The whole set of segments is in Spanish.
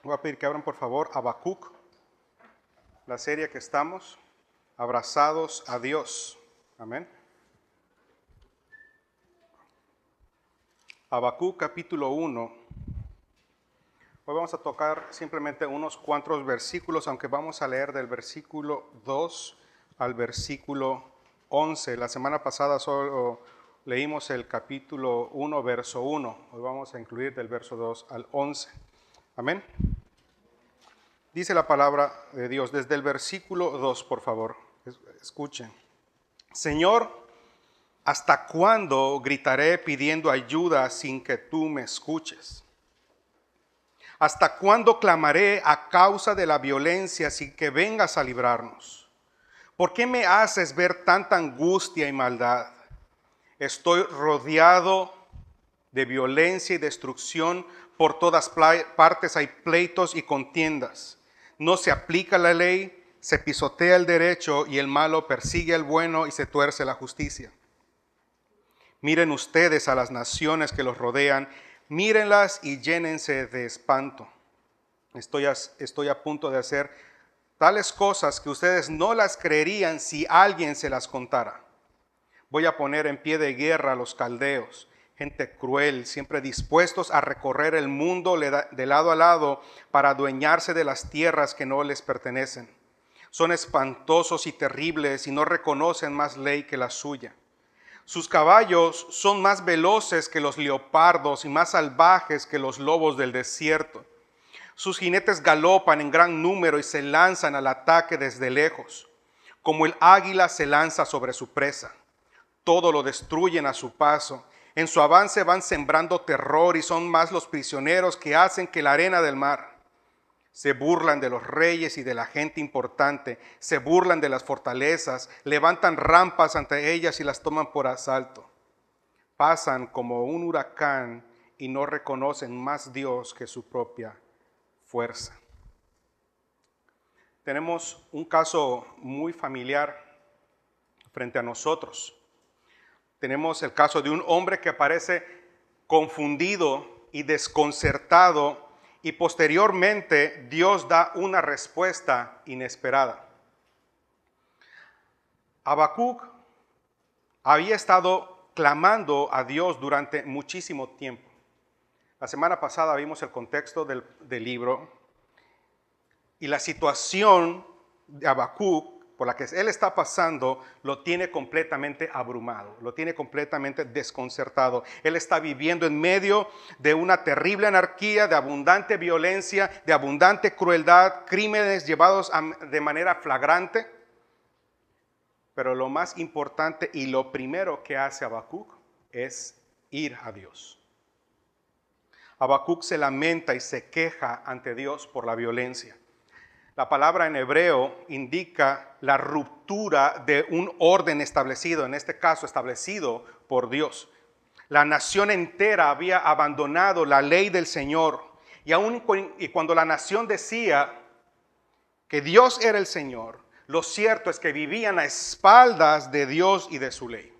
Voy a pedir que abran por favor Habacuc, la serie que estamos, Abrazados a Dios. Amén. Habacuc capítulo 1. Hoy vamos a tocar simplemente unos cuantos versículos, aunque vamos a leer del versículo 2 al versículo 11. La semana pasada solo leímos el capítulo 1, verso 1. Hoy vamos a incluir del verso 2 al 11. Amén. Dice la palabra de Dios desde el versículo 2, por favor. Escuchen. Señor, ¿hasta cuándo gritaré pidiendo ayuda sin que tú me escuches? ¿Hasta cuándo clamaré a causa de la violencia sin que vengas a librarnos? ¿Por qué me haces ver tanta angustia y maldad? Estoy rodeado de violencia y destrucción. Por todas partes hay pleitos y contiendas. No se aplica la ley, se pisotea el derecho y el malo persigue al bueno y se tuerce la justicia. Miren ustedes a las naciones que los rodean, mírenlas y llénense de espanto. Estoy a punto de hacer tales cosas que ustedes no las creerían si alguien se las contara. Voy a poner en pie de guerra a los caldeos, gente cruel, siempre dispuestos a recorrer el mundo de lado a lado para adueñarse de las tierras que no les pertenecen. Son espantosos y terribles y no reconocen más ley que la suya. Sus caballos son más veloces que los leopardos y más salvajes que los lobos del desierto. Sus jinetes galopan en gran número y se lanzan al ataque desde lejos, como el águila se lanza sobre su presa. Todo lo destruyen a su paso. En su avance van sembrando terror y son más los prisioneros que hacen que la arena del mar. Se burlan de los reyes y de la gente importante, se burlan de las fortalezas, levantan rampas ante ellas y las toman por asalto. Pasan como un huracán y no reconocen más Dios que su propia fuerza. Tenemos un caso muy familiar frente a nosotros. Tenemos el caso de un hombre que aparece confundido y desconcertado y posteriormente Dios da una respuesta inesperada. Habacuc había estado clamando a Dios durante muchísimo tiempo. La semana pasada vimos el contexto del libro y la situación de Habacuc por la que él está pasando, lo tiene completamente abrumado, lo tiene completamente desconcertado. Él está viviendo en medio de una terrible anarquía, de abundante violencia, de abundante crueldad, crímenes llevados de manera flagrante. Pero lo más importante y lo primero que hace Habacuc es ir a Dios. Habacuc se lamenta y se queja ante Dios por la violencia. La palabra en hebreo indica la ruptura de un orden establecido, en este caso establecido por Dios. La nación entera había abandonado la ley del Señor y cuando la nación decía que Dios era el Señor, lo cierto es que vivían a espaldas de Dios y de su ley.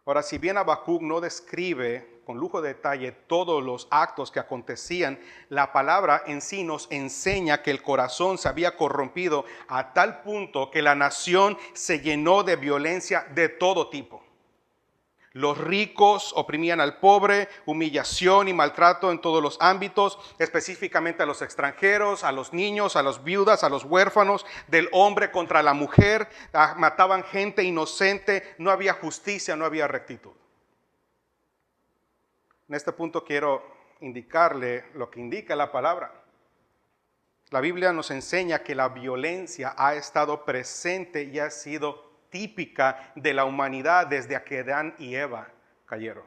Ahora, si bien Habacuc no describe con lujo de detalle todos los actos que acontecían, la palabra en sí nos enseña que el corazón se había corrompido a tal punto que la nación se llenó de violencia de todo tipo. Los ricos oprimían al pobre, humillación y maltrato en todos los ámbitos, específicamente a los extranjeros, a los niños, a las viudas, a los huérfanos, del hombre contra la mujer, mataban gente inocente, no había justicia, no había rectitud. En este punto quiero indicarle lo que indica la palabra. La Biblia nos enseña que la violencia ha estado presente y ha sido típica de la humanidad desde que Adán y Eva cayeron.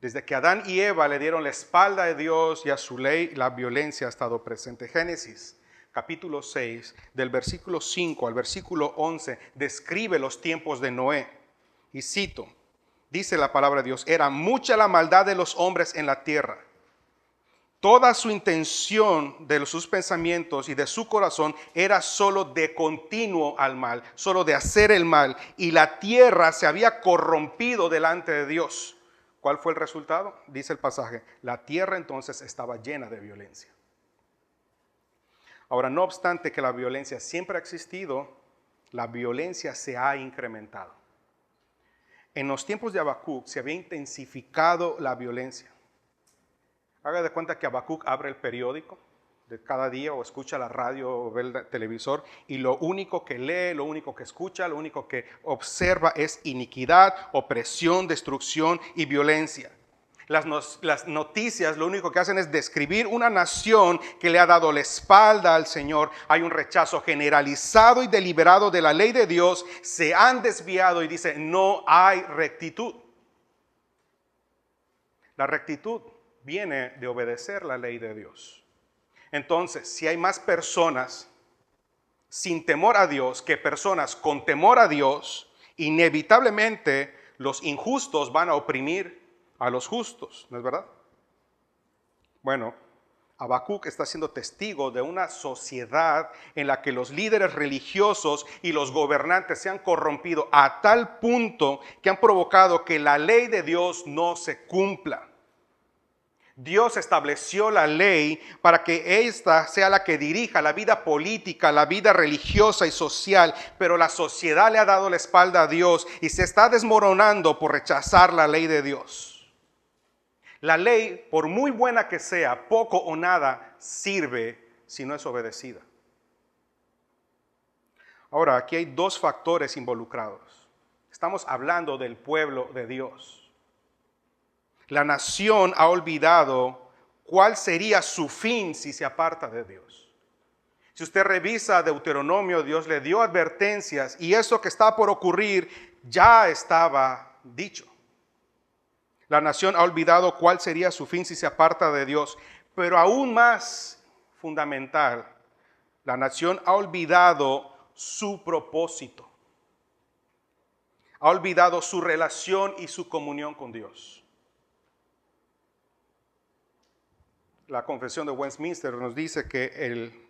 Desde que Adán y Eva le dieron la espalda a Dios y a su ley, la violencia ha estado presente. Génesis capítulo 6, del versículo 5 al versículo 11, describe los tiempos de Noé. Y cito, dice la palabra de Dios, era mucha la maldad de los hombres en la tierra. Toda su intención de sus pensamientos y de su corazón era solo de continuo al mal, solo de hacer el mal. Y la tierra se había corrompido delante de Dios. ¿Cuál fue el resultado? Dice el pasaje, la tierra entonces estaba llena de violencia. Ahora, no obstante que la violencia siempre ha existido, la violencia se ha incrementado. En los tiempos de Habacuc se había intensificado la violencia. Haga de cuenta que Habacuc abre el periódico de cada día o escucha la radio o ve el televisor y lo único que lee, lo único que escucha, lo único que observa es iniquidad, opresión, destrucción y violencia. Las noticias lo único que hacen es describir una nación que le ha dado la espalda al Señor. Hay un rechazo generalizado y deliberado de la ley de Dios. Se han desviado y dice, no hay rectitud. La rectitud viene de obedecer la ley de Dios. Entonces, si hay más personas sin temor a Dios que personas con temor a Dios, inevitablemente los injustos van a oprimir a los justos, ¿no es verdad? Bueno, Habacuc está siendo testigo de una sociedad en la que los líderes religiosos y los gobernantes se han corrompido a tal punto que han provocado que la ley de Dios no se cumpla. Dios estableció la ley para que ésta sea la que dirija la vida política, la vida religiosa y social, pero la sociedad le ha dado la espalda a Dios y se está desmoronando por rechazar la ley de Dios. La ley, por muy buena que sea, poco o nada sirve si no es obedecida. Ahora, aquí hay dos factores involucrados. Estamos hablando del pueblo de Dios. La nación ha olvidado cuál sería su fin si se aparta de Dios. Si usted revisa Deuteronomio, Dios le dio advertencias y eso que está por ocurrir ya estaba dicho. La nación ha olvidado cuál sería su fin si se aparta de Dios, pero aún más fundamental, la nación ha olvidado su propósito. Ha olvidado su relación y su comunión con Dios. La Confesión de Westminster nos dice que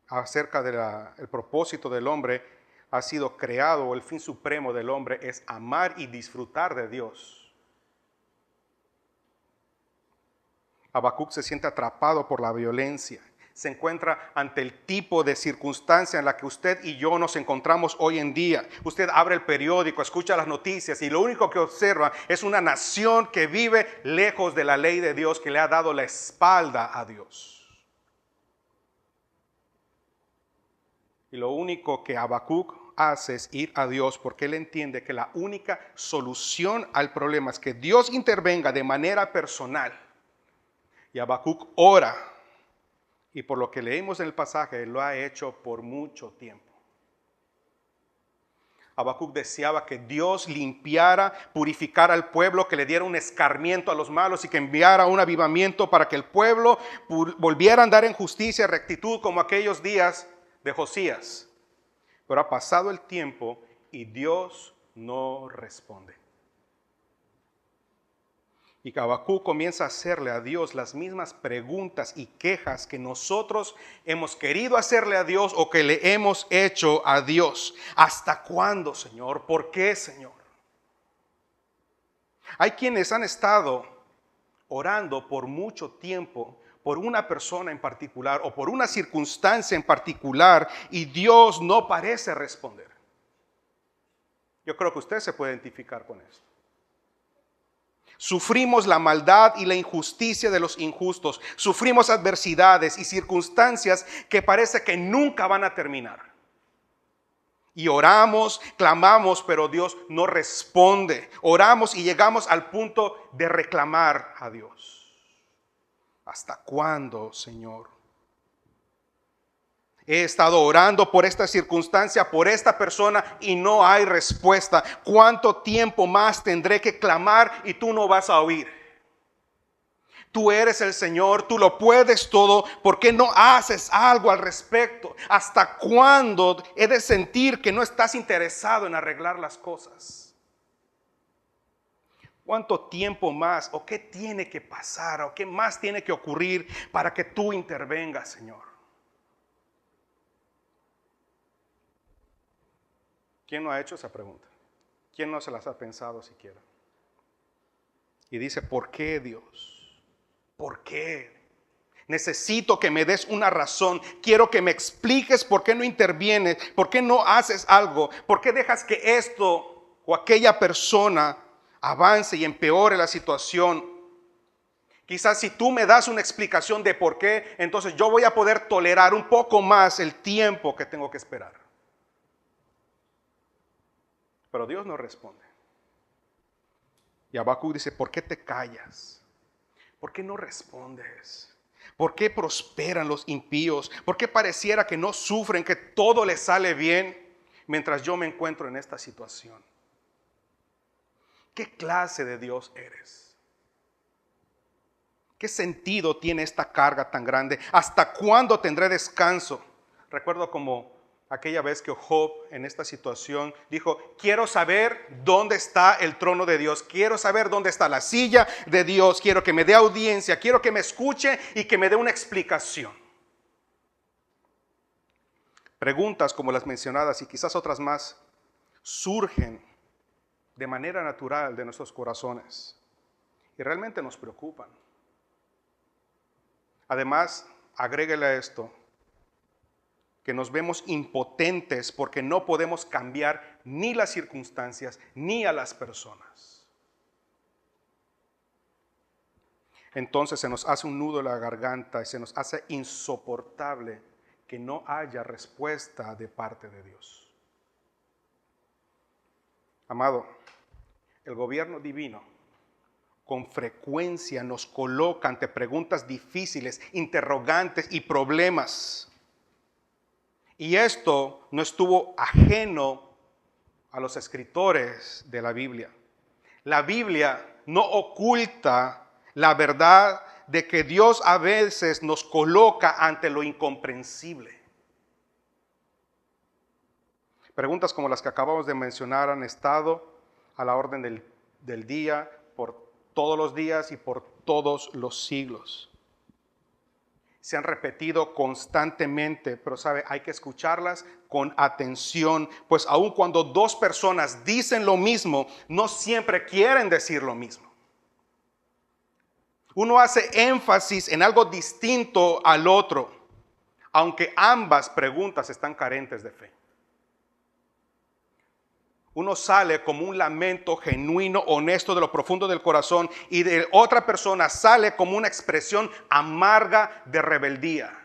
acerca del propósito del hombre ha sido creado, o el fin supremo del hombre es amar y disfrutar de Dios. Habacuc se siente atrapado por la violencia. Se encuentra ante el tipo de circunstancia en la que usted y yo nos encontramos hoy en día. Usted abre el periódico, escucha las noticias y lo único que observa es una nación que vive lejos de la ley de Dios, que le ha dado la espalda a Dios. Y lo único que Habacuc hace es ir a Dios porque él entiende que la única solución al problema es que Dios intervenga de manera personal. Y Habacuc ora, y por lo que leímos en el pasaje, lo ha hecho por mucho tiempo. Habacuc deseaba que Dios limpiara, purificara al pueblo, que le diera un escarmiento a los malos y que enviara un avivamiento para que el pueblo volviera a andar en justicia y rectitud como aquellos días de Josías. Pero ha pasado el tiempo y Dios no responde. Y Habacuc comienza a hacerle a Dios las mismas preguntas y quejas que nosotros hemos querido hacerle a Dios o que le hemos hecho a Dios. ¿Hasta cuándo, Señor? ¿Por qué, Señor? Hay quienes han estado orando por mucho tiempo por una persona en particular o por una circunstancia en particular y Dios no parece responder. Yo creo que usted se puede identificar con esto. Sufrimos la maldad y la injusticia de los injustos. Sufrimos adversidades y circunstancias que parece que nunca van a terminar. Y oramos, clamamos, pero Dios no responde. Oramos y llegamos al punto de reclamar a Dios. ¿Hasta cuándo, Señor? He estado orando por esta circunstancia, por esta persona y no hay respuesta. ¿Cuánto tiempo más tendré que clamar y tú no vas a oír? Tú eres el Señor, tú lo puedes todo. ¿Por qué no haces algo al respecto? ¿Hasta cuándo he de sentir que no estás interesado en arreglar las cosas? ¿Cuánto tiempo más o qué tiene que pasar o qué más tiene que ocurrir para que tú intervengas, Señor? ¿Quién no ha hecho esa pregunta? ¿Quién no se las ha pensado siquiera? Y dice, ¿por qué, Dios? ¿Por qué? Necesito que me des una razón. Quiero que me expliques por qué no intervienes, por qué no haces algo, por qué dejas que esto o aquella persona avance y empeore la situación. Quizás si tú me das una explicación de por qué, entonces yo voy a poder tolerar un poco más el tiempo que tengo que esperar. Pero Dios no responde. Y Habacuc dice, ¿por qué te callas? ¿Por qué no respondes? ¿Por qué prosperan los impíos? ¿Por qué pareciera que no sufren, que todo les sale bien mientras yo me encuentro en esta situación? ¿Qué clase de Dios eres? ¿Qué sentido tiene esta carga tan grande? ¿Hasta cuándo tendré descanso? Recuerdo como aquella vez que Job en esta situación dijo, quiero saber dónde está el trono de Dios, quiero saber dónde está la silla de Dios, quiero que me dé audiencia, quiero que me escuche y que me dé una explicación. Preguntas como las mencionadas y quizás otras más surgen de manera natural de nuestros corazones y realmente nos preocupan. Además, agréguele a esto que nos vemos impotentes porque no podemos cambiar ni las circunstancias ni a las personas. Entonces se nos hace un nudo en la garganta y se nos hace insoportable que no haya respuesta de parte de Dios. Amado, el gobierno divino con frecuencia nos coloca ante preguntas difíciles, interrogantes y problemas. Y esto no estuvo ajeno a los escritores de la Biblia. La Biblia no oculta la verdad de que Dios a veces nos coloca ante lo incomprensible. Preguntas como las que acabamos de mencionar han estado a la orden del día por todos los días y por todos los siglos. Se han repetido constantemente, pero sabe, hay que escucharlas con atención, pues aun cuando dos personas dicen lo mismo, no siempre quieren decir lo mismo. Uno hace énfasis en algo distinto al otro, aunque ambas preguntas están carentes de fe. Uno sale como un lamento genuino, honesto de lo profundo del corazón, y de otra persona sale como una expresión amarga de rebeldía.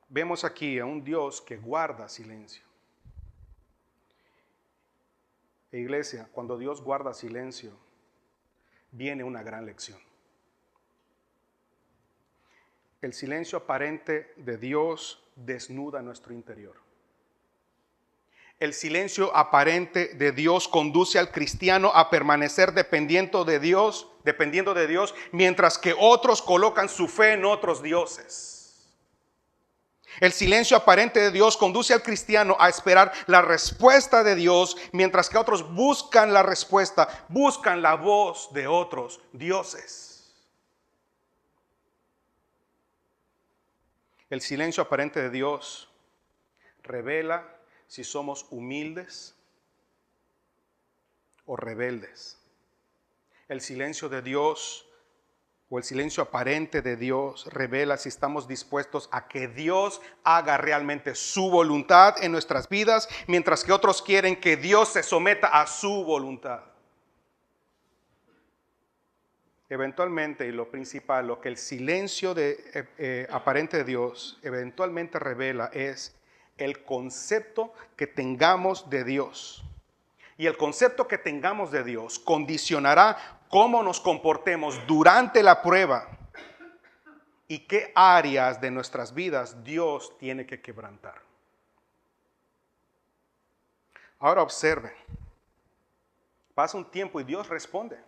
Vemos aquí a un Dios que guarda silencio. Iglesia, cuando Dios guarda silencio, viene una gran lección. El silencio aparente de Dios desnuda nuestro interior. El silencio aparente de Dios conduce al cristiano a permanecer dependiendo de Dios, mientras que otros colocan su fe en otros dioses. El silencio aparente de Dios conduce al cristiano a esperar la respuesta de Dios, mientras que otros buscan la respuesta, buscan la voz de otros dioses. El silencio aparente de Dios revela si somos humildes o rebeldes. El silencio de Dios o el silencio aparente de Dios revela si estamos dispuestos a que Dios haga realmente su voluntad en nuestras vidas, mientras que otros quieren que Dios se someta a su voluntad. Eventualmente, y lo principal, lo que el silencio aparente de Dios eventualmente revela es el concepto que tengamos de Dios. Y el concepto que tengamos de Dios condicionará cómo nos comportemos durante la prueba y qué áreas de nuestras vidas Dios tiene que quebrantar. Ahora observen, pasa un tiempo y Dios responde.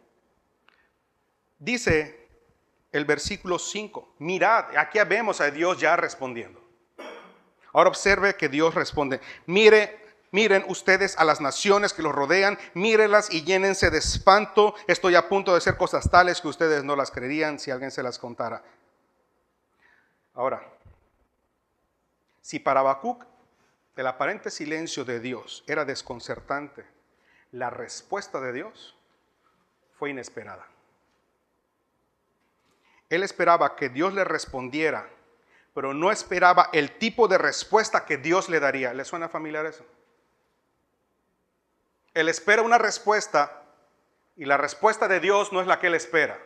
Dice el versículo 5, mirad, aquí vemos a Dios ya respondiendo. Ahora observe que Dios responde, miren ustedes a las naciones que los rodean, mírenlas y llénense de espanto. Estoy a punto de hacer cosas tales que ustedes no las creerían si alguien se las contara. Ahora, si para Habacuc el aparente silencio de Dios era desconcertante, la respuesta de Dios fue inesperada. Él esperaba que Dios le respondiera, pero no esperaba el tipo de respuesta que Dios le daría. ¿Le suena familiar eso? Él espera una respuesta y la respuesta de Dios no es la que él espera.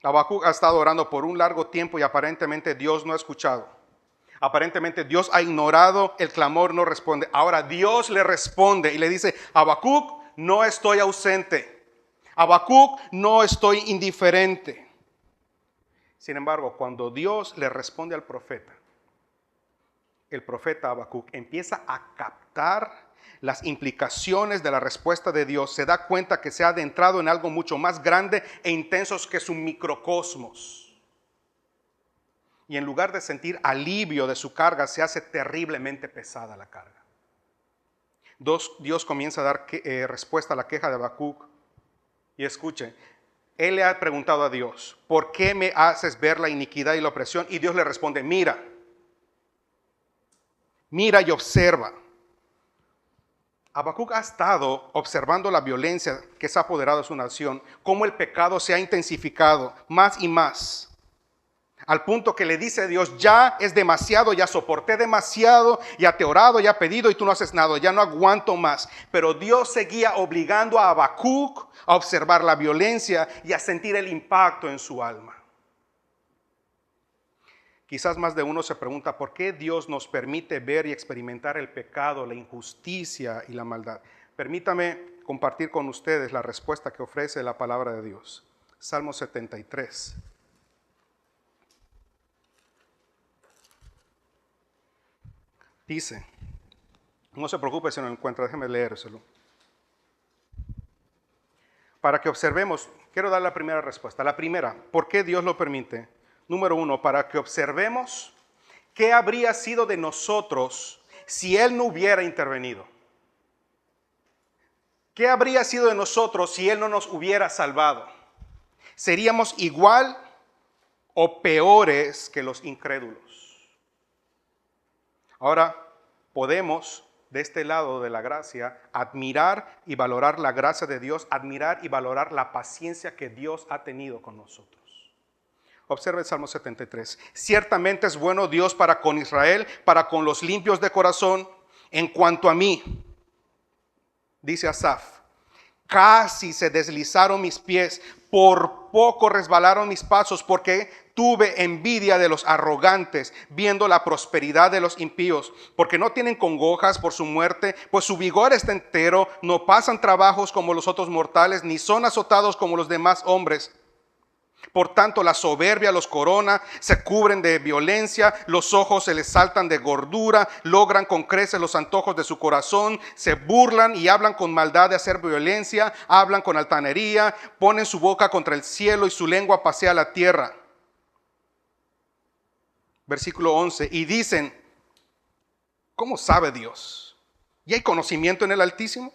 Habacuc ha estado orando por un largo tiempo y aparentemente Dios no ha escuchado. Aparentemente Dios ha ignorado el clamor, no responde. Ahora Dios le responde y le dice: Habacuc, no estoy ausente. Habacuc, no estoy indiferente. Sin embargo, cuando Dios le responde al profeta, el profeta Habacuc empieza a captar las implicaciones de la respuesta de Dios. Se da cuenta que se ha adentrado en algo mucho más grande e intenso que su microcosmos. Y en lugar de sentir alivio de su carga, se hace terriblemente pesada la carga. Dios comienza a dar respuesta a la queja de Habacuc. Y escuchen, él le ha preguntado a Dios: ¿por qué me haces ver la iniquidad y la opresión? Y Dios le responde: mira y observa. Habacuc ha estado observando la violencia que se ha apoderado de su nación, cómo el pecado se ha intensificado más y más, al punto que le dice a Dios: ya es demasiado, ya soporté demasiado, ya te he orado, ya he pedido y tú no haces nada, ya no aguanto más. Pero Dios seguía obligando a Habacuc a observar la violencia y a sentir el impacto en su alma. Quizás más de uno se pregunta: ¿por qué Dios nos permite ver y experimentar el pecado, la injusticia y la maldad? Permítame compartir con ustedes la respuesta que ofrece la palabra de Dios. Salmo 73. Dice, no se preocupe si no lo encuentra, déjeme leérselo. Para que observemos, quiero dar la primera respuesta. La primera, ¿por qué Dios lo permite? Número 1, para que observemos qué habría sido de nosotros si Él no hubiera intervenido. ¿Qué habría sido de nosotros si Él no nos hubiera salvado? ¿Seríamos igual o peores que los incrédulos? Ahora, podemos, de este lado de la gracia, admirar y valorar la gracia de Dios, admirar y valorar la paciencia que Dios ha tenido con nosotros. Observe el Salmo 73. Ciertamente es bueno Dios para con Israel, para con los limpios de corazón. En cuanto a mí, dice Asaf, casi se deslizaron mis pies, por poco resbalaron mis pasos, porque tuve envidia de los arrogantes, viendo la prosperidad de los impíos, porque no tienen congojas por su muerte, pues su vigor está entero, no pasan trabajos como los otros mortales, ni son azotados como los demás hombres. Por tanto, la soberbia los corona, se cubren de violencia, los ojos se les saltan de gordura, logran con creces los antojos de su corazón, se burlan y hablan con maldad de hacer violencia, hablan con altanería, ponen su boca contra el cielo y su lengua pasea la tierra. Versículo 11, y dicen, ¿cómo sabe Dios? ¿Y hay conocimiento en el Altísimo?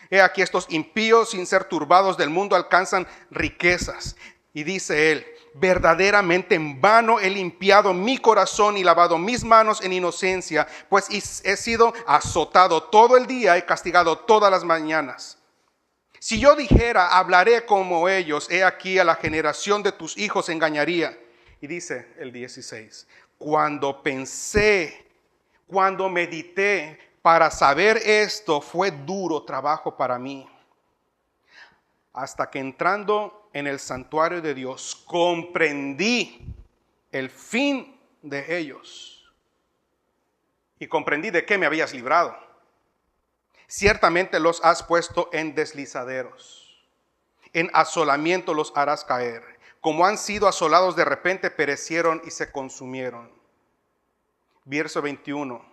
He aquí estos impíos, sin ser turbados del mundo, alcanzan riquezas. Y dice él, verdaderamente en vano he limpiado mi corazón y lavado mis manos en inocencia, pues he sido azotado todo el día, he castigado todas las mañanas. Si yo dijera, hablaré como ellos, he aquí a la generación de tus hijos engañaría. Y dice el 16, cuando medité para saber esto, fue duro trabajo para mí. Hasta que entrando en el santuario de Dios, comprendí el fin de ellos. Y comprendí de qué me habías librado. Ciertamente los has puesto en deslizaderos. En asolamiento los harás caer. Como han sido asolados de repente, perecieron y se consumieron. Verso 21.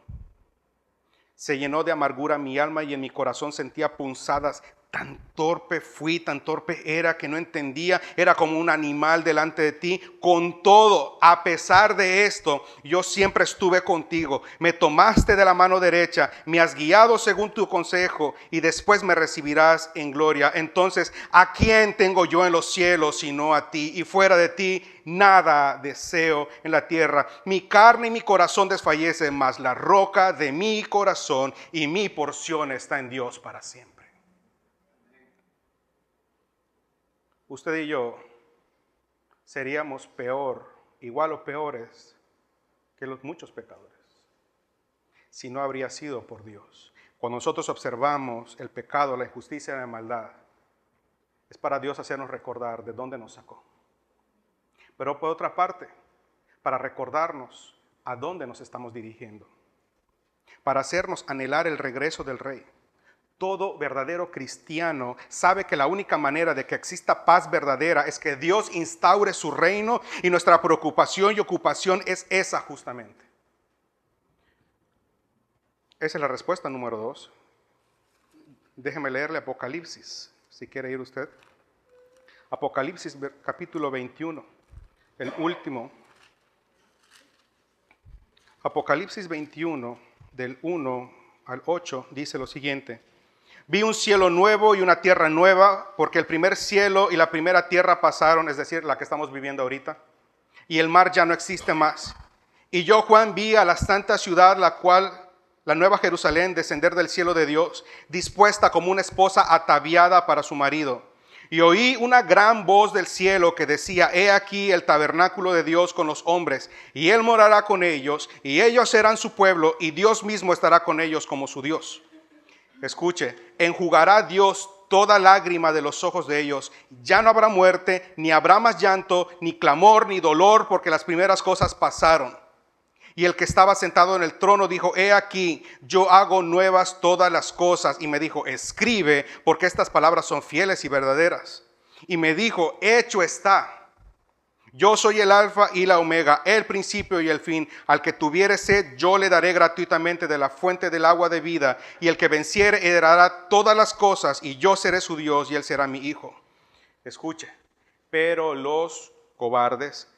Se llenó de amargura mi alma y en mi corazón sentía punzadas Tan torpe fui, tan torpe era que no entendía, era como un animal delante de ti. Con todo, a pesar de esto, yo siempre estuve contigo. Me tomaste de la mano derecha, me has guiado según tu consejo y después me recibirás en gloria. Entonces, ¿a quién tengo yo en los cielos sino a ti? Y fuera de ti, nada deseo en la tierra. Mi carne y mi corazón desfallecen, mas la roca de mi corazón y mi porción está en Dios para siempre. Usted y yo seríamos igual o peores que los muchos pecadores, si no habría sido por Dios. Cuando nosotros observamos el pecado, la injusticia y la maldad, es para Dios hacernos recordar de dónde nos sacó. Pero por otra parte, para recordarnos a dónde nos estamos dirigiendo, para hacernos anhelar el regreso del Rey. Todo verdadero cristiano sabe que la única manera de que exista paz verdadera es que Dios instaure su reino, y nuestra preocupación y ocupación es esa justamente. Esa es la respuesta número 2. Déjeme leerle Apocalipsis, si quiere ir usted. Apocalipsis capítulo 21, el último. Apocalipsis 21, del 1 al 8, dice lo siguiente. Vi un cielo nuevo y una tierra nueva, porque el primer cielo y la primera tierra pasaron, es decir, la que estamos viviendo ahorita, y el mar ya no existe más. Y yo, Juan, vi a la santa ciudad, la nueva Jerusalén, descender del cielo de Dios, dispuesta como una esposa ataviada para su marido. Y oí una gran voz del cielo que decía: he aquí el tabernáculo de Dios con los hombres, y Él morará con ellos, y ellos serán su pueblo, y Dios mismo estará con ellos como su Dios. Escuche, enjugará Dios toda lágrima de los ojos de ellos. Ya no habrá muerte, ni habrá más llanto, ni clamor, ni dolor, porque las primeras cosas pasaron. Y el que estaba sentado en el trono dijo: he aquí, yo hago nuevas todas las cosas. Y me dijo: escribe, porque estas palabras son fieles y verdaderas. Y me dijo: hecho está. Yo soy el alfa y la omega, el principio y el fin. Al que tuviere sed, yo le daré gratuitamente de la fuente del agua de vida. Y el que venciere heredará todas las cosas, y yo seré su Dios y él será mi hijo. Escuche, pero los cobardes,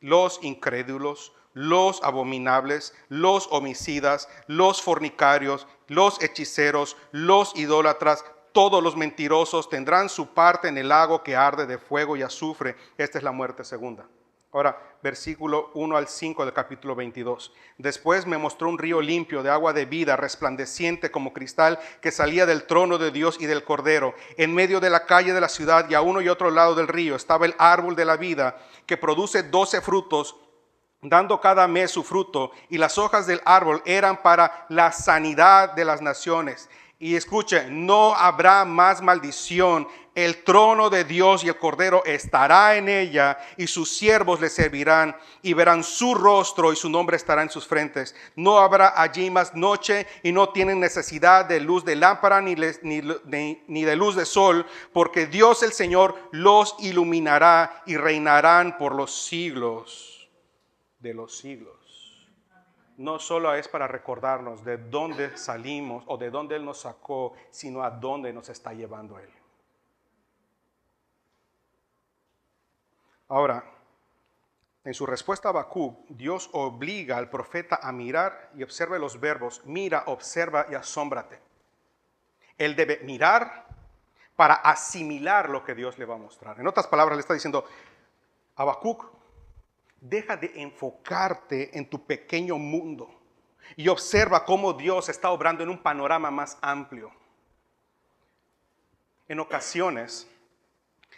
los incrédulos, los abominables, los homicidas, los fornicarios, los hechiceros, los idólatras, todos los mentirosos tendrán su parte en el lago que arde de fuego y azufre. Esta es la muerte segunda. Ahora, versículo 1 al 5 del capítulo 22. Después me mostró un río limpio de agua de vida, resplandeciente como cristal, que salía del trono de Dios y del Cordero. En medio de la calle de la ciudad y a uno y otro lado del río estaba el árbol de la vida, que produce 12 frutos, dando cada mes su fruto, y las hojas del árbol eran para la sanidad de las naciones. Y escuche, no habrá más maldición. El trono de Dios y el Cordero estará en ella, y sus siervos le servirán, y verán su rostro, y su nombre estará en sus frentes. No habrá allí más noche, y no tienen necesidad de luz de lámpara ni de luz de sol, porque Dios el Señor los iluminará, y reinarán por los siglos de los siglos. No solo es para recordarnos de dónde salimos o de dónde Él nos sacó, sino a dónde nos está llevando Él. Ahora, en su respuesta a Habacuc, Dios obliga al profeta a mirar y observe los verbos: mira, observa y asómbrate. Él debe mirar para asimilar lo que Dios le va a mostrar. En otras palabras, le está diciendo: Habacuc, deja de enfocarte en tu pequeño mundo y observa cómo Dios está obrando en un panorama más amplio. En ocasiones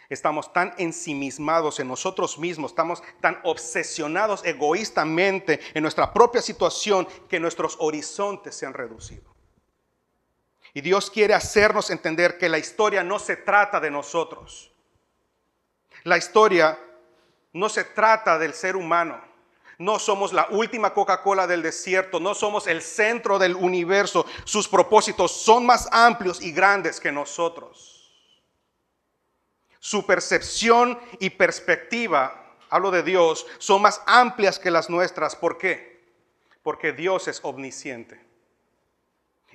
estamos tan ensimismados en nosotros mismos, estamos tan obsesionados egoístamente en nuestra propia situación, que nuestros horizontes se han reducido. Y Dios quiere hacernos entender que la historia no se trata de nosotros. La historia no se trata del ser humano. No somos la última Coca-Cola del desierto. No somos el centro del universo. Sus propósitos son más amplios y grandes que nosotros. Su percepción y perspectiva, hablo de Dios, son más amplias que las nuestras. ¿Por qué? Porque Dios es omnisciente.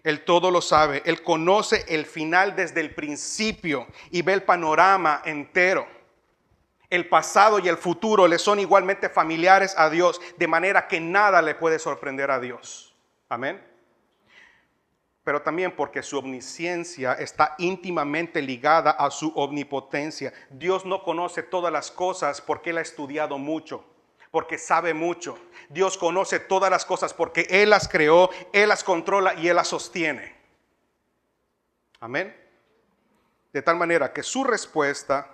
Él todo lo sabe. Él conoce el final desde el principio y ve el panorama entero. El pasado y el futuro le son igualmente familiares a Dios, de manera que nada le puede sorprender a Dios. Amén. Pero también porque su omnisciencia está íntimamente ligada a su omnipotencia. Dios no conoce todas las cosas porque Él ha estudiado mucho, porque sabe mucho. Dios conoce todas las cosas porque Él las creó, Él las controla y Él las sostiene. Amén. De tal manera que su respuesta,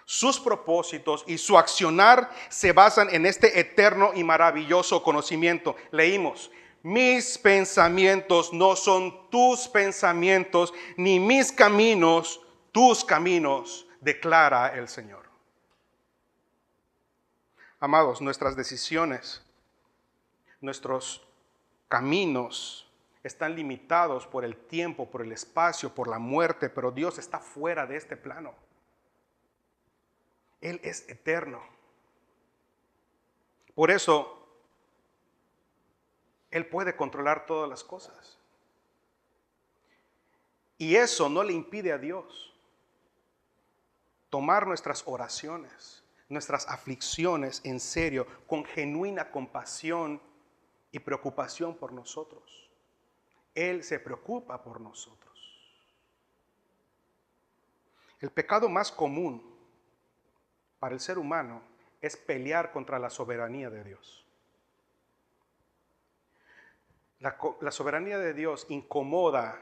sus propósitos y su accionar se basan en este eterno y maravilloso conocimiento. Leímos: mis pensamientos no son tus pensamientos, ni mis caminos tus caminos, declara el Señor. Amados, nuestras decisiones, nuestros caminos están limitados por el tiempo, por el espacio, por la muerte, pero Dios está fuera de este plano. Él es eterno. Por eso, Él puede controlar todas las cosas. Y eso no le impide a Dios tomar nuestras oraciones, nuestras aflicciones en serio, con genuina compasión y preocupación por nosotros. Él se preocupa por nosotros. El pecado más común para el ser humano es pelear contra la soberanía de Dios. La soberanía de Dios incomoda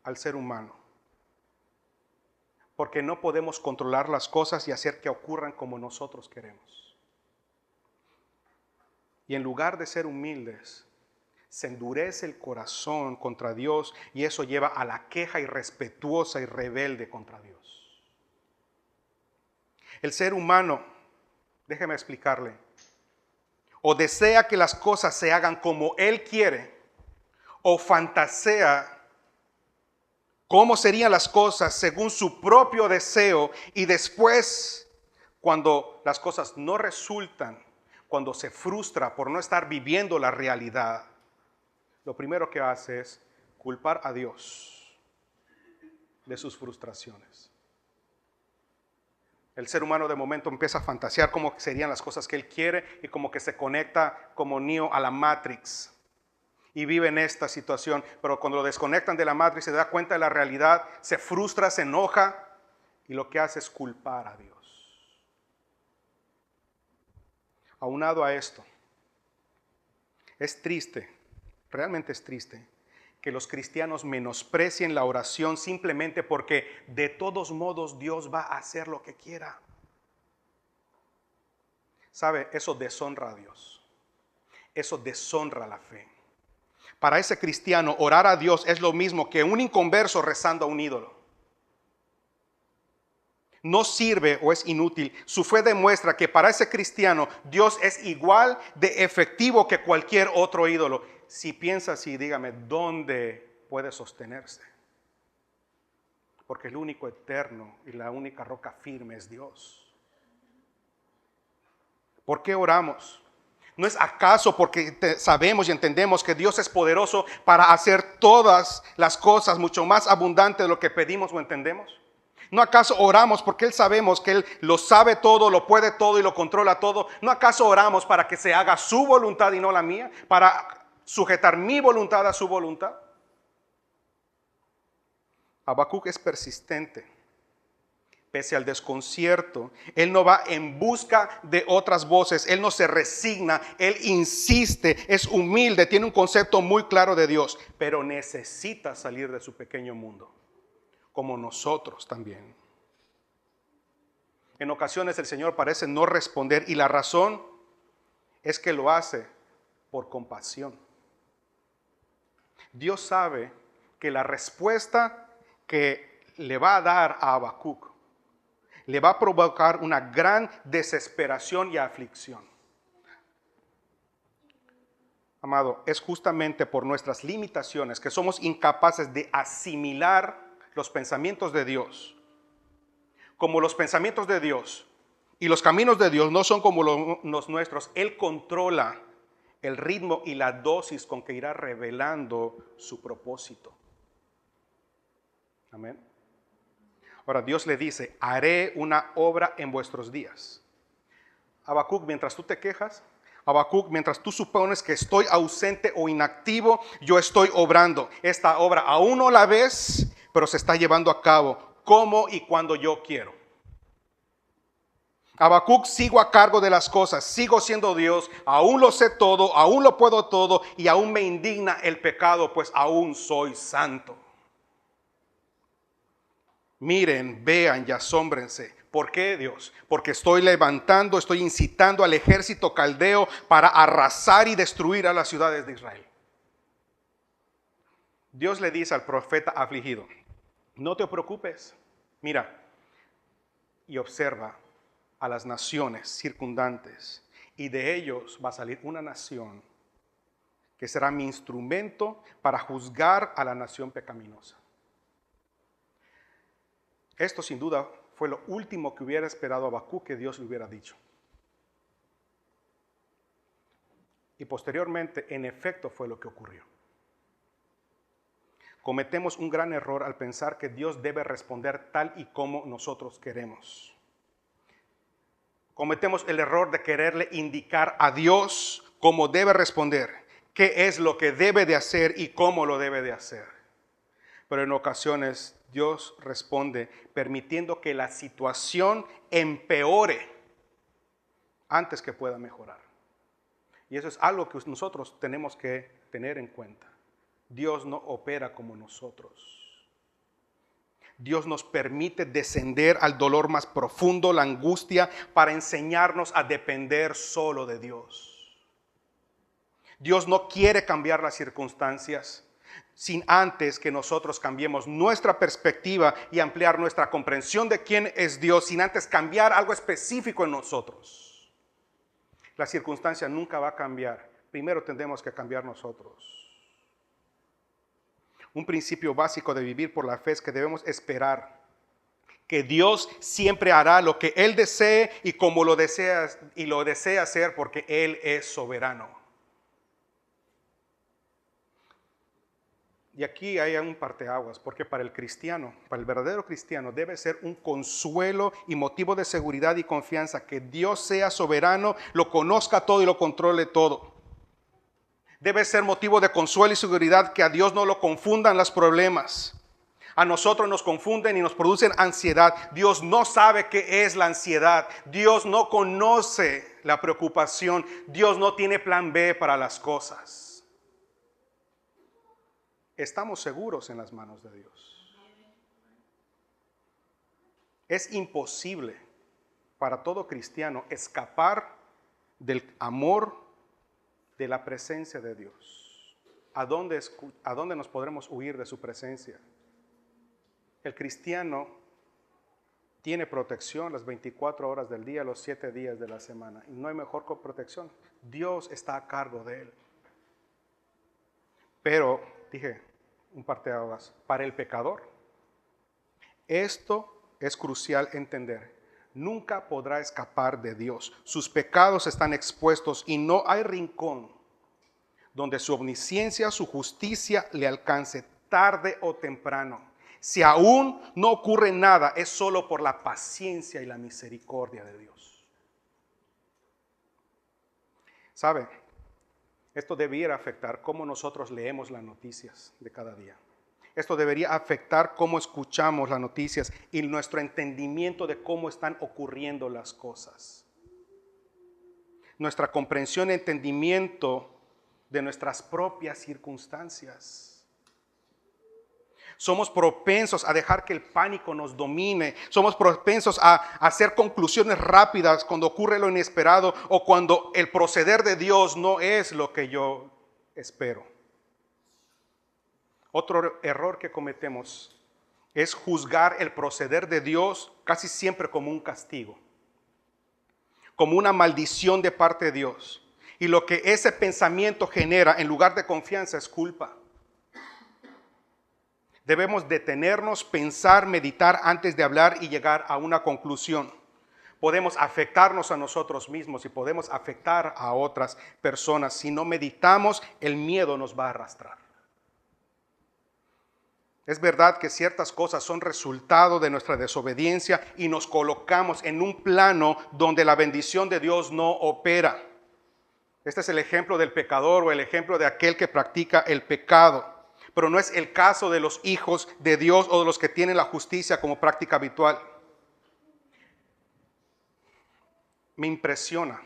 al ser humano porque no podemos controlar las cosas y hacer que ocurran como nosotros queremos. Y en lugar de ser humildes, se endurece el corazón contra Dios y eso lleva a la queja irrespetuosa y rebelde contra Dios. El ser humano, déjeme explicarle, o desea que las cosas se hagan como él quiere, o fantasea cómo serían las cosas según su propio deseo, y después, cuando las cosas no resultan, cuando se frustra por no estar viviendo la realidad, lo primero que hace es culpar a Dios de sus frustraciones. El ser humano de momento empieza a fantasear cómo serían las cosas que él quiere y como que se conecta como Neo a la Matrix. Y vive en esta situación, pero cuando lo desconectan de la matriz se da cuenta de la realidad, se frustra, se enoja y lo que hace es culpar a Dios. Aunado a esto, es triste, realmente es triste, que los cristianos menosprecien la oración simplemente porque de todos modos Dios va a hacer lo que quiera. ¿Sabe? Eso deshonra a Dios, eso deshonra la fe. Para ese cristiano, orar a Dios es lo mismo que un inconverso rezando a un ídolo. No sirve o es inútil. Su fe demuestra que para ese cristiano Dios es igual de efectivo que cualquier otro ídolo. Si piensa así, dígame, ¿dónde puede sostenerse? Porque el único eterno y la única roca firme es Dios. ¿Por qué oramos? ¿No es acaso porque sabemos y entendemos que Dios es poderoso para hacer todas las cosas mucho más abundante de lo que pedimos o entendemos? ¿No acaso oramos porque Él sabemos que Él lo sabe todo, lo puede todo y lo controla todo? ¿No acaso oramos para que se haga su voluntad y no la mía? ¿Para sujetar mi voluntad a su voluntad? Habacuc es persistente. Pese al desconcierto, él no va en busca de otras voces, él no se resigna, él insiste, es humilde, tiene un concepto muy claro de Dios, pero necesita salir de su pequeño mundo, como nosotros también. En ocasiones el Señor parece no responder y la razón es que lo hace por compasión. Dios sabe que la respuesta que le va a dar a Habacuc le va a provocar una gran desesperación y aflicción. Amado, es justamente por nuestras limitaciones que somos incapaces de asimilar los pensamientos de Dios. Como los pensamientos de Dios y los caminos de Dios no son como los nuestros, Él controla el ritmo y la dosis con que irá revelando su propósito. Amén. Ahora Dios le dice, haré una obra en vuestros días. Habacuc, mientras tú te quejas, Habacuc, mientras tú supones que estoy ausente o inactivo, yo estoy obrando. Esta obra aún no la ves, pero se está llevando a cabo como y cuando yo quiero. Habacuc, sigo a cargo de las cosas, sigo siendo Dios, aún lo sé todo, aún lo puedo todo y aún me indigna el pecado, pues aún soy santo. Miren, vean y asómbrense. ¿Por qué, Dios? Porque estoy incitando al ejército caldeo para arrasar y destruir a las ciudades de Israel. Dios le dice al profeta afligido, no te preocupes, mira y observa a las naciones circundantes, y de ellos va a salir una nación que será mi instrumento para juzgar a la nación pecaminosa. Esto sin duda fue lo último que hubiera esperado Habacuc que Dios le hubiera dicho. Y posteriormente, en efecto, fue lo que ocurrió. Cometemos un gran error al pensar que Dios debe responder tal y como nosotros queremos. Cometemos el error de quererle indicar a Dios cómo debe responder, qué es lo que debe de hacer y cómo lo debe de hacer. Pero en ocasiones Dios responde permitiendo que la situación empeore antes que pueda mejorar. Y eso es algo que nosotros tenemos que tener en cuenta. Dios no opera como nosotros. Dios nos permite descender al dolor más profundo, la angustia, para enseñarnos a depender solo de Dios. Dios no quiere cambiar las circunstancias sin antes que nosotros cambiemos nuestra perspectiva y ampliar nuestra comprensión de quién es Dios, sin antes cambiar algo específico en nosotros. La circunstancia nunca va a cambiar. Primero tendremos que cambiar nosotros. Un principio básico de vivir por la fe es que debemos esperar que Dios siempre hará lo que Él desee y como lo desea hacer porque Él es soberano. Y aquí hay un parteaguas, porque para el cristiano, para el verdadero cristiano, debe ser un consuelo y motivo de seguridad y confianza que Dios sea soberano, lo conozca todo y lo controle todo. Debe ser motivo de consuelo y seguridad que a Dios no lo confundan los problemas. A nosotros nos confunden y nos producen ansiedad. Dios no sabe qué es la ansiedad. Dios no conoce la preocupación. Dios no tiene plan B para las cosas. Estamos seguros en las manos de Dios. Es imposible para todo cristiano escapar del amor de la presencia de Dios. ¿A dónde nos podremos huir de su presencia? El cristiano tiene protección las 24 horas del día, los 7 días de la semana. Y no hay mejor protección. Dios está a cargo de él. Pero, dije, un parteaguas, para el pecador, esto es crucial entender. Nunca podrá escapar de Dios. Sus pecados están expuestos y no hay rincón donde su omnisciencia, su justicia le alcance tarde o temprano. Si aún no ocurre nada, es solo por la paciencia y la misericordia de Dios. ¿Sabe? Esto debiera afectar cómo nosotros leemos las noticias de cada día. Esto debería afectar cómo escuchamos las noticias y nuestro entendimiento de cómo están ocurriendo las cosas. Nuestra comprensión y entendimiento de nuestras propias circunstancias. Somos propensos a dejar que el pánico nos domine. Somos propensos a hacer conclusiones rápidas cuando ocurre lo inesperado o cuando el proceder de Dios no es lo que yo espero. Otro error que cometemos es juzgar el proceder de Dios casi siempre como un castigo, como una maldición de parte de Dios. Y lo que ese pensamiento genera en lugar de confianza es culpa. Debemos detenernos, pensar, meditar antes de hablar y llegar a una conclusión. Podemos afectarnos a nosotros mismos y podemos afectar a otras personas. Si no meditamos, el miedo nos va a arrastrar. Es verdad que ciertas cosas son resultado de nuestra desobediencia y nos colocamos en un plano donde la bendición de Dios no opera. Este es el ejemplo del pecador o el ejemplo de aquel que practica el pecado. Pero no es el caso de los hijos de Dios o de los que tienen la justicia como práctica habitual. Me impresiona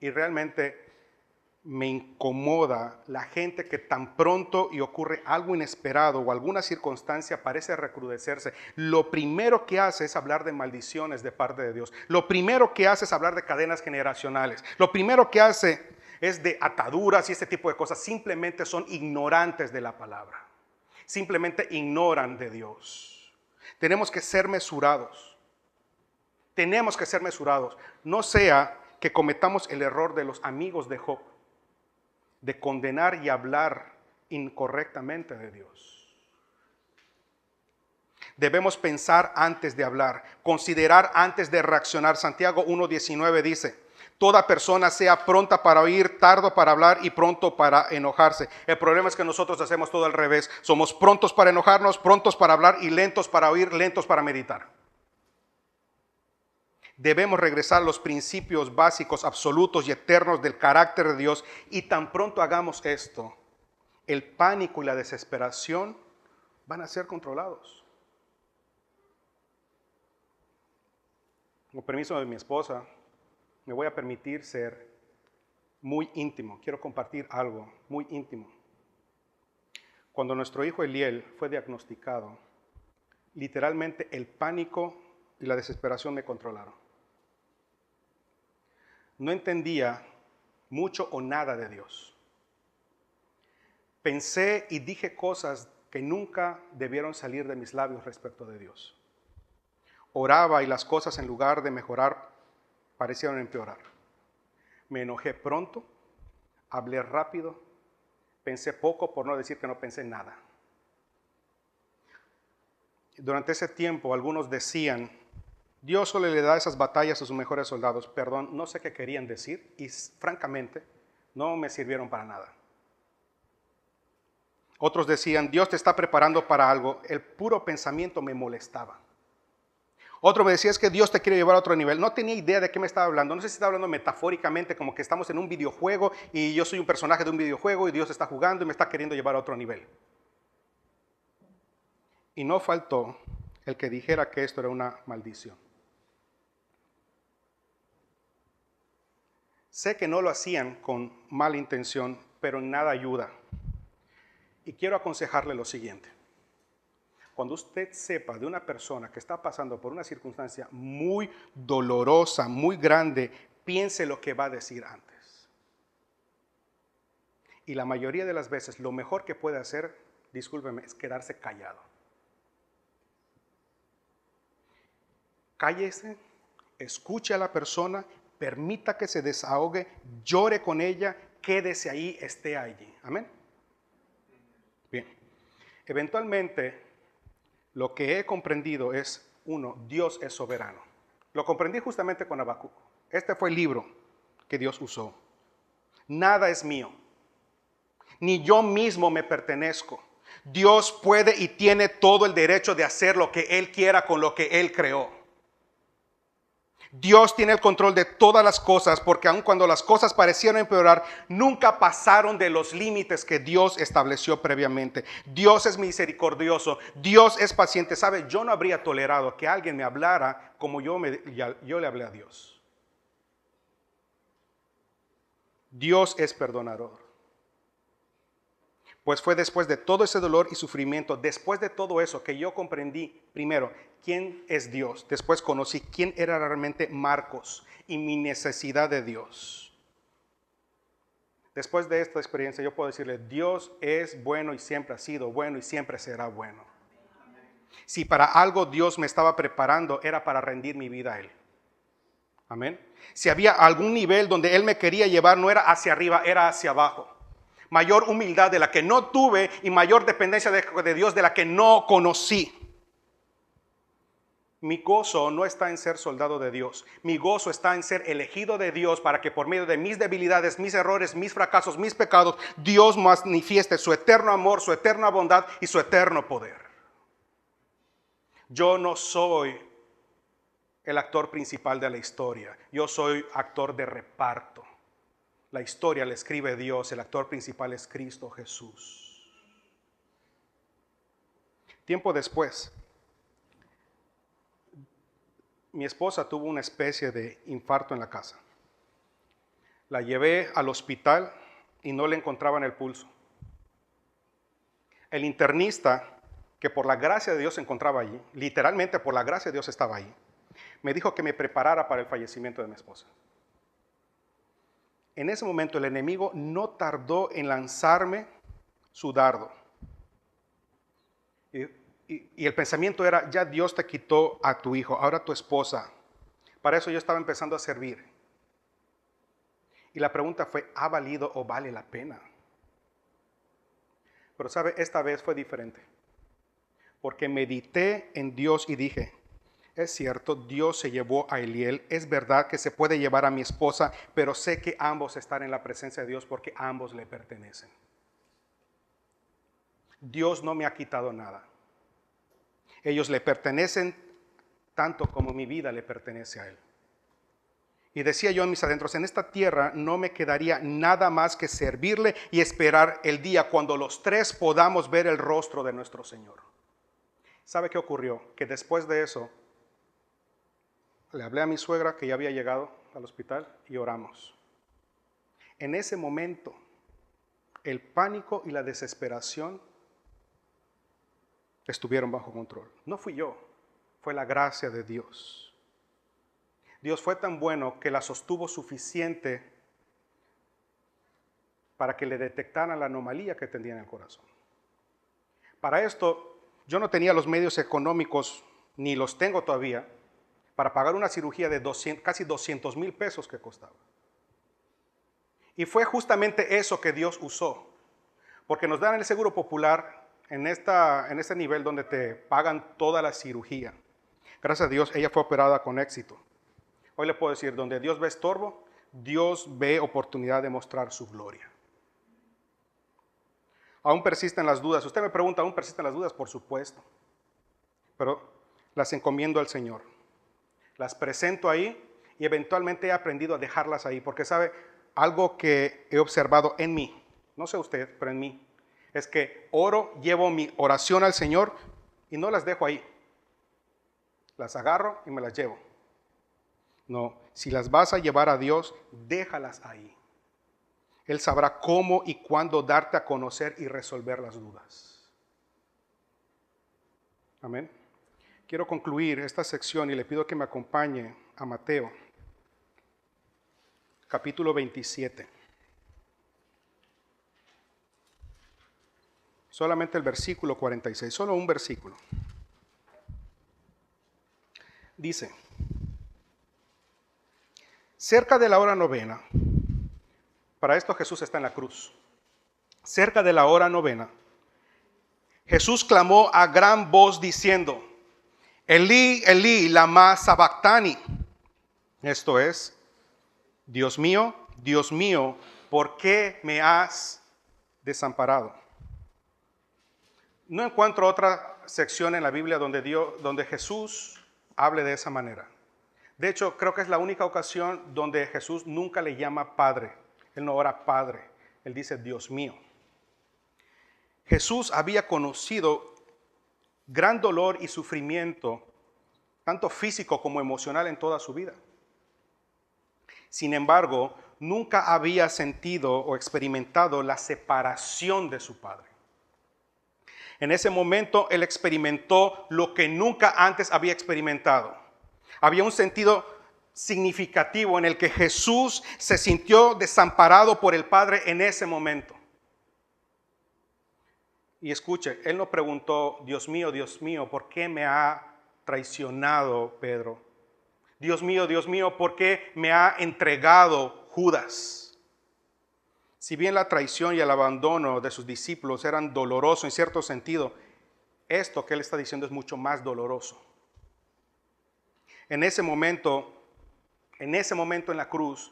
y realmente me incomoda la gente que tan pronto y ocurre algo inesperado o alguna circunstancia parece recrudecerse. Lo primero que hace es hablar de maldiciones de parte de Dios. Lo primero que hace es hablar de cadenas generacionales. Lo primero que hace es de ataduras y este tipo de cosas. Simplemente son ignorantes de la palabra. Simplemente ignoran de Dios. Tenemos que ser mesurados. Tenemos que ser mesurados. No sea que cometamos el error de los amigos de Job, de condenar y hablar incorrectamente de Dios. Debemos pensar antes de hablar, considerar antes de reaccionar. Santiago 1:19 dice: toda persona sea pronta para oír, tardo para hablar y pronto para enojarse. El problema es que nosotros hacemos todo al revés. Somos prontos para enojarnos, prontos para hablar y lentos para oír, lentos para meditar. Debemos regresar a los principios básicos, absolutos y eternos del carácter de Dios, y tan pronto hagamos esto, el pánico y la desesperación van a ser controlados. Con permiso de mi esposa, me voy a permitir ser muy íntimo. Quiero compartir algo muy íntimo. Cuando nuestro hijo Eliel fue diagnosticado, literalmente el pánico y la desesperación me controlaron. No entendía mucho o nada de Dios. Pensé y dije cosas que nunca debieron salir de mis labios respecto de Dios. Oraba y las cosas, en lugar de mejorar, parecieron empeorar. Me enojé pronto, hablé rápido, pensé poco, por no decir que no pensé nada. Durante ese tiempo algunos decían: Dios solo le da esas batallas a sus mejores soldados. Perdón, no sé qué querían decir y francamente no me sirvieron para nada. Otros decían: Dios te está preparando para algo. El puro pensamiento me molestaba. Otro me decía: es que Dios te quiere llevar a otro nivel. No tenía idea de qué me estaba hablando. No sé si estaba hablando metafóricamente, como que estamos en un videojuego y yo soy un personaje de un videojuego y Dios está jugando y me está queriendo llevar a otro nivel. Y no faltó el que dijera que esto era una maldición. Sé que no lo hacían con mala intención, pero en nada ayuda. Y quiero aconsejarle lo siguiente. Cuando usted sepa de una persona que está pasando por una circunstancia muy dolorosa, muy grande, piense lo que va a decir antes. Y la mayoría de las veces lo mejor que puede hacer, discúlpeme, es quedarse callado. Cállese, escuche a la persona, permita que se desahogue, llore con ella, quédese ahí, esté allí. Amén. Bien. Eventualmente, lo que he comprendido es, uno, Dios es soberano. Lo comprendí justamente con Habacuc. Este fue el libro que Dios usó. Nada es mío, ni yo mismo me pertenezco. Dios puede y tiene todo el derecho de hacer lo que Él quiera con lo que Él creó. Dios tiene el control de todas las cosas, porque aun cuando las cosas parecieron empeorar, nunca pasaron de los límites que Dios estableció previamente. Dios es misericordioso, Dios es paciente. ¿Sabe? Yo no habría tolerado que alguien me hablara como yo le hablé a Dios. Dios es perdonador. Pues fue después de todo ese dolor y sufrimiento, después de todo eso, que yo comprendí, primero, quién es Dios. Después conocí quién era realmente Marcos y mi necesidad de Dios. Después de esta experiencia, yo puedo decirle: Dios es bueno y siempre ha sido bueno y siempre será bueno. Si para algo Dios me estaba preparando, era para rendir mi vida a Él. Amén. Si había algún nivel donde Él me quería llevar, no era hacia arriba, era hacia abajo. Mayor humildad de la que no tuve y mayor dependencia de Dios de la que no conocí. Mi gozo no está en ser soldado de Dios. Mi gozo está en ser elegido de Dios para que por medio de mis debilidades, mis errores, mis fracasos, mis pecados, Dios manifieste su eterno amor, su eterna bondad y su eterno poder. Yo no soy el actor principal de la historia. Yo soy actor de reparto. La historia la escribe Dios, el actor principal es Cristo Jesús. Tiempo después, mi esposa tuvo una especie de infarto en la casa. La llevé al hospital y no le encontraban el pulso. El internista, que por la gracia de Dios se encontraba allí, literalmente por la gracia de Dios estaba allí, me dijo que me preparara para el fallecimiento de mi esposa. En ese momento el enemigo no tardó en lanzarme su dardo. Y el pensamiento era, ya Dios te quitó a tu hijo, ahora tu esposa. Para eso yo estaba empezando a servir. Y la pregunta fue, ¿ha valido o vale la pena? Pero sabe, esta vez fue diferente. Porque medité en Dios y dije, es cierto, Dios se llevó a Eliel, es verdad que se puede llevar a mi esposa, pero sé que ambos están en la presencia de Dios porque ambos le pertenecen. Dios no me ha quitado nada. Ellos le pertenecen tanto como mi vida le pertenece a Él. Y decía yo en mis adentros, en esta tierra no me quedaría nada más que servirle y esperar el día cuando los tres podamos ver el rostro de nuestro Señor. ¿Sabe qué ocurrió? Que después de eso, le hablé a mi suegra que ya había llegado al hospital y oramos. En ese momento, el pánico y la desesperación estuvieron bajo control. No fui yo, fue la gracia de Dios. Dios fue tan bueno que la sostuvo suficiente para que le detectaran la anomalía que tenía en el corazón. Para esto, yo no tenía los medios económicos, ni los tengo todavía, para pagar una cirugía de casi 200,000 pesos que costaba. Y fue justamente eso que Dios usó, porque nos dan el seguro popular en este nivel donde te pagan toda la cirugía. Gracias a Dios, ella fue operada con éxito. Hoy le puedo decir, donde Dios ve estorbo, Dios ve oportunidad de mostrar su gloria. Aún persisten las dudas. Usted me pregunta, ¿aún persisten las dudas? Por supuesto. Pero las encomiendo al Señor. Las presento ahí y eventualmente he aprendido a dejarlas ahí. Porque sabe, algo que he observado en mí, no sé usted, pero en mí, es que oro, llevo mi oración al Señor y no las dejo ahí. Las agarro y me las llevo. No, si las vas a llevar a Dios, déjalas ahí. Él sabrá cómo y cuándo darte a conocer y resolver las dudas. Amén. Quiero concluir esta sección y le pido que me acompañe a Mateo, capítulo 27. Solamente el versículo 46, solo un versículo. Dice, cerca de la hora novena, para esto Jesús está en la cruz, cerca de la hora novena, Jesús clamó a gran voz diciendo, Elí, Elí, lama sabactani. Esto es, Dios mío, ¿por qué me has desamparado? No encuentro otra sección en la Biblia donde Jesús hable de esa manera. De hecho, creo que es la única ocasión donde Jesús nunca le llama Padre. Él no ora Padre, Él dice Dios mío. Jesús había conocido gran dolor y sufrimiento, tanto físico como emocional en toda su vida. Sin embargo, nunca había sentido o experimentado la separación de su Padre. En ese momento, Él experimentó lo que nunca antes había experimentado. Había un sentido significativo en el que Jesús se sintió desamparado por el Padre en ese momento. Y escuche, Él no preguntó, Dios mío, ¿por qué me ha traicionado Pedro? Dios mío, ¿por qué me ha entregado Judas? Si bien la traición y el abandono de sus discípulos eran dolorosos en cierto sentido, esto que Él está diciendo es mucho más doloroso. En ese momento en la cruz,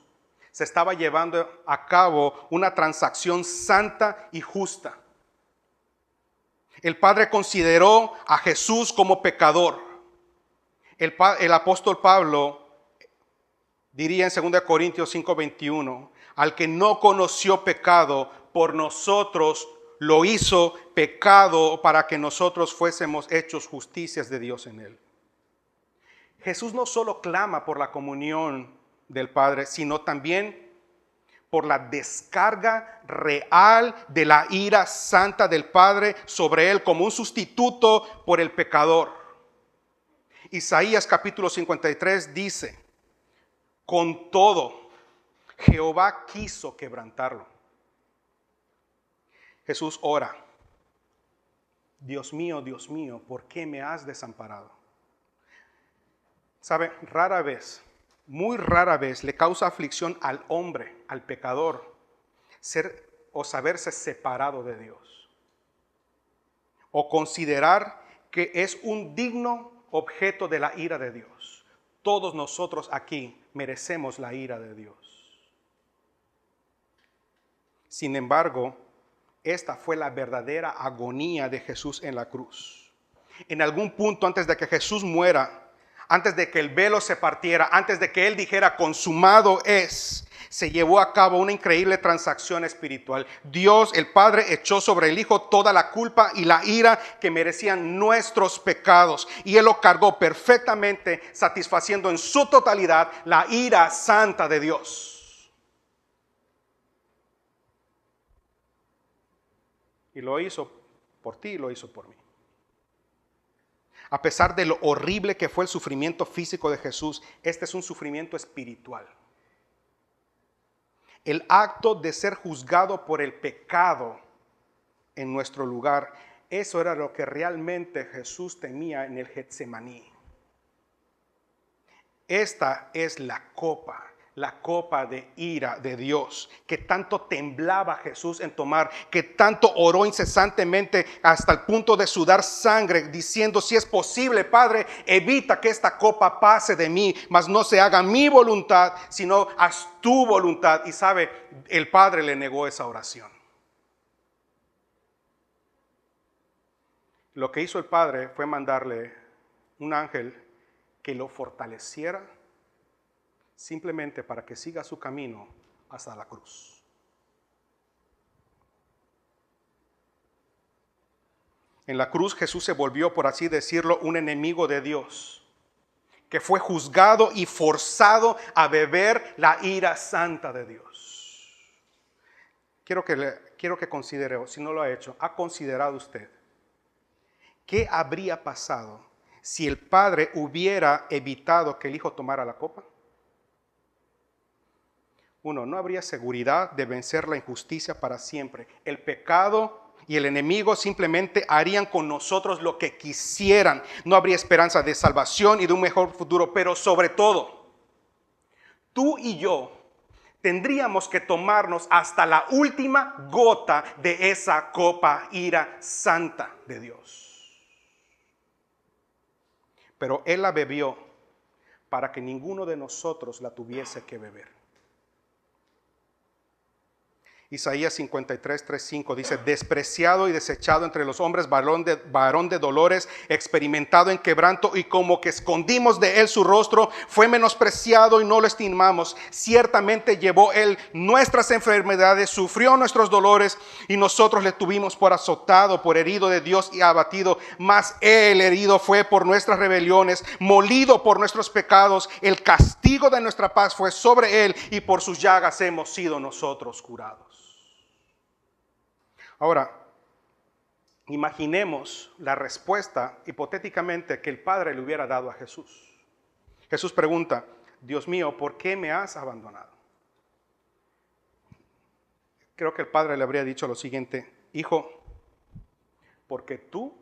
se estaba llevando a cabo una transacción santa y justa. El Padre consideró a Jesús como pecador. El apóstol Pablo diría en 2 Corintios 5:21, al que no conoció pecado, por nosotros lo hizo pecado para que nosotros fuésemos hechos justicias de Dios en él. Jesús no solo clama por la comunión del Padre, sino también por la descarga real de la ira santa del Padre sobre él como un sustituto por el pecador. Isaías capítulo 53 dice, con todo, Jehová quiso quebrantarlo. Jesús ora, Dios mío, ¿por qué me has desamparado? ¿Sabe? Muy rara vez le causa aflicción al hombre, al pecador, ser o saberse separado de Dios. O considerar que es un digno objeto de la ira de Dios. Todos nosotros aquí merecemos la ira de Dios. Sin embargo, esta fue la verdadera agonía de Jesús en la cruz. En algún punto antes de que Jesús muera, antes de que el velo se partiera, antes de que Él dijera consumado es, se llevó a cabo una increíble transacción espiritual. Dios, el Padre, echó sobre el Hijo toda la culpa y la ira que merecían nuestros pecados. Y Él lo cargó perfectamente, satisfaciendo en su totalidad la ira santa de Dios. Y lo hizo por ti y lo hizo por mí. A pesar de lo horrible que fue el sufrimiento físico de Jesús, este es un sufrimiento espiritual. El acto de ser juzgado por el pecado en nuestro lugar, eso era lo que realmente Jesús temía en el Getsemaní. Esta es la copa de ira de Dios, que tanto temblaba Jesús en tomar, que tanto oró incesantemente hasta el punto de sudar sangre, diciendo, si es posible, Padre, evita que esta copa pase de mí, mas no se haga mi voluntad, sino haz tu voluntad. Y sabe, el Padre le negó esa oración. Lo que hizo el Padre fue mandarle un ángel que lo fortaleciera, simplemente para que siga su camino hasta la cruz. En la cruz Jesús se volvió, por así decirlo, un enemigo de Dios, que fue juzgado y forzado a beber la ira santa de Dios. Quiero que considere, o si no lo ha hecho, ¿ha considerado usted qué habría pasado si el Padre hubiera evitado que el Hijo tomara la copa? Uno, no habría seguridad de vencer la injusticia para siempre. El pecado y el enemigo simplemente harían con nosotros lo que quisieran. No habría esperanza de salvación y de un mejor futuro. Pero sobre todo, tú y yo tendríamos que tomarnos hasta la última gota de esa copa ira santa de Dios. Pero Él la bebió para que ninguno de nosotros la tuviese que beber. Isaías 53, 3, 5 dice, despreciado y desechado entre los hombres, varón de dolores, experimentado en quebranto, y como que escondimos de él su rostro, fue menospreciado y no lo estimamos. Ciertamente llevó él nuestras enfermedades, sufrió nuestros dolores, y nosotros le tuvimos por azotado, por herido de Dios y abatido. Mas él herido fue por nuestras rebeliones, molido por nuestros pecados. El castigo de nuestra paz fue sobre él, y por sus llagas hemos sido nosotros curados. Ahora, imaginemos la respuesta hipotéticamente que el Padre le hubiera dado a Jesús. Jesús pregunta, Dios mío, ¿por qué me has abandonado? Creo que el Padre le habría dicho lo siguiente, Hijo, porque tú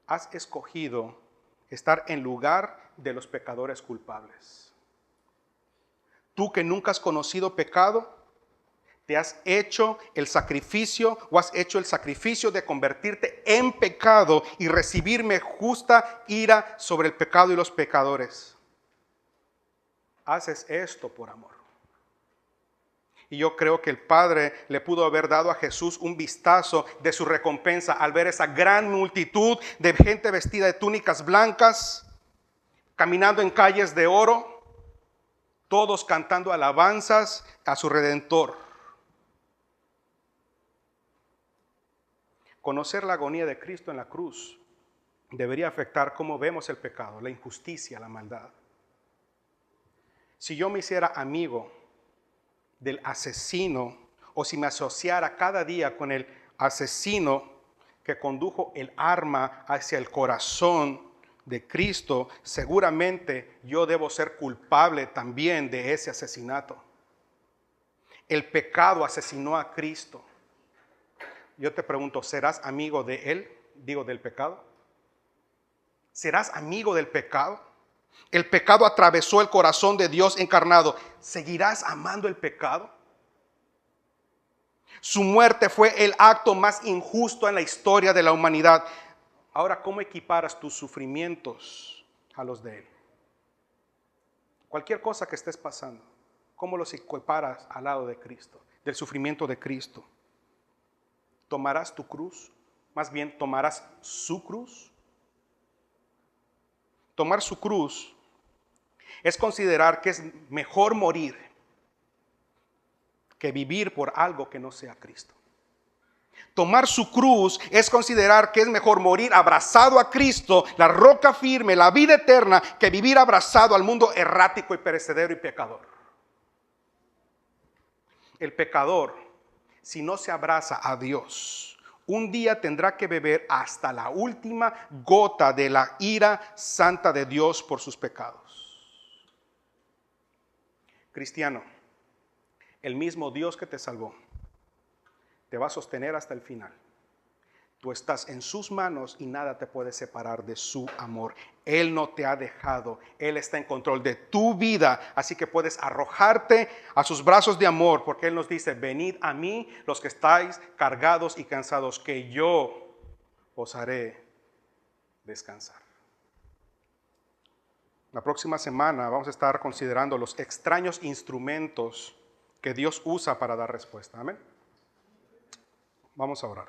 has escogido estar en lugar de los pecadores culpables. Tú que nunca has conocido pecado, te has hecho el sacrificio o has hecho el sacrificio de convertirte en pecado y recibirme justa ira sobre el pecado y los pecadores. Haces esto por amor. Y yo creo que el Padre le pudo haber dado a Jesús un vistazo de su recompensa al ver esa gran multitud de gente vestida de túnicas blancas, caminando en calles de oro, todos cantando alabanzas a su Redentor. Conocer la agonía de Cristo en la cruz debería afectar cómo vemos el pecado, la injusticia, la maldad. Si yo me hiciera amigo del asesino, o si me asociara cada día con el asesino que condujo el arma hacia el corazón de Cristo, seguramente yo debo ser culpable también de ese asesinato. El pecado asesinó a Cristo. Yo te pregunto, ¿serás amigo de él? Digo, del pecado. ¿Serás amigo del pecado? El pecado atravesó el corazón de Dios encarnado. ¿Seguirás amando el pecado? Su muerte fue el acto más injusto en la historia de la humanidad. Ahora, ¿cómo equiparas tus sufrimientos a los de él? Cualquier cosa que estés pasando, ¿cómo los equiparas al lado de Cristo, del sufrimiento de Cristo? ¿Tomarás tu cruz? Más bien, ¿tomarás su cruz? Tomar su cruz es considerar que es mejor morir que vivir por algo que no sea Cristo. Tomar su cruz es considerar que es mejor morir abrazado a Cristo, la roca firme, la vida eterna, que vivir abrazado al mundo errático y perecedero y pecador. El pecador, si no se abraza a Dios, un día tendrá que beber hasta la última gota de la ira santa de Dios por sus pecados. Cristiano, el mismo Dios que te salvó te va a sostener hasta el final. Tú estás en sus manos y nada te puede separar de su amor. Él no te ha dejado. Él está en control de tu vida. Así que puedes arrojarte a sus brazos de amor, porque Él nos dice, venid a mí los que estáis cargados y cansados, que yo os haré descansar. La próxima semana vamos a estar considerando los extraños instrumentos que Dios usa para dar respuesta. Amén. Vamos a orar.